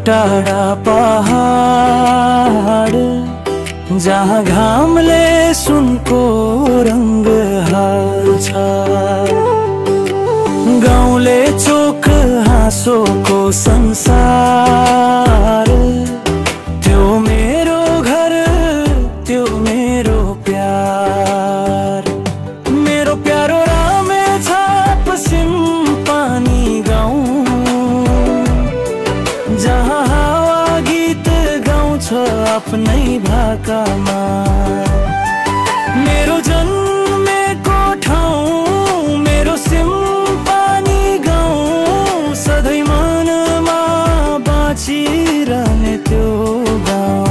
टाढा पहाड जहाँ घामले सुनको रंग हाल्छ, गाउँले चोक हाँसोको संसार। त्यो मेरो घर, त्यो मेरो प्यार, मेरो प्यारो रामेछाप सिम्पानी गाउँ, जहाँ हावा गीत गाउँछ आफ्नै भाकामा। मेरो जन्मेको ठाउँ, मेरो सिम्पानी गाउँ, सधैँ मनमा बाँचिरहने त्यो गाउँ।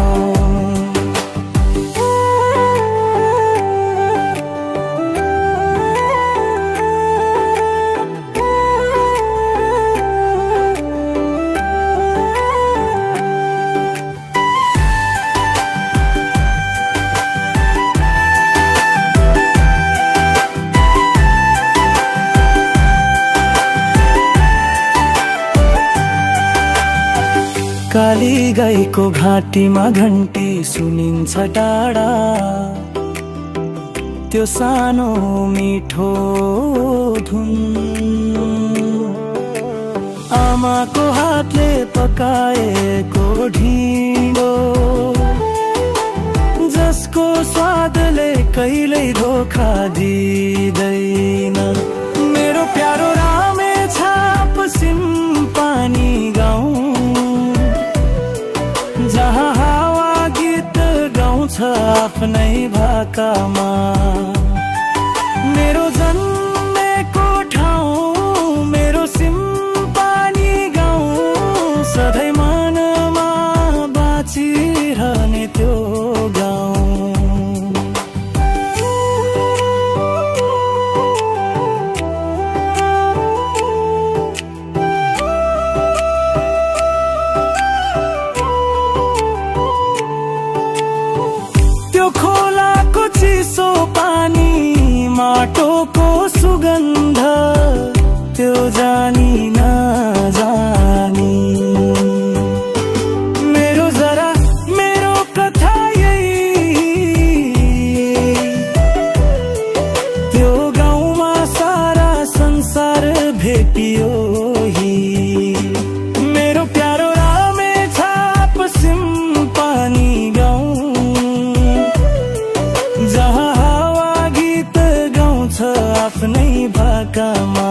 काली गाईको घाँटीमा घन्टी सुनिन्छ टाढा, त्यो सानो मिठो धुन। आमाको हातले पकाएको ढिँडो, जसको स्वादले कहिल्यै धोखा दिँदैन। मेरो प्यारो रामेछाप सिम्पानी गाउँ, जहाँ हावा गीत गाउँछ आफ्नै भाकामा। मेरो जन्मेको ठाउँ, मेरो सिम्पानी गाउँ, सधैँ मनमा बाँचिरहने त्यो गाउँ। खोलाको चिसो पानी, माटोको सुगन्ध, त्यो जानी नजानी। मेरो जरा मेरो कथा यही, त्यो गाउँमा सारा संसार भेटियो ही। मेरो प्यारो रामेछाप सिम्पानी गाउँ, जहाँ हावा गीत गाउँछ आफ्नै भाकामा।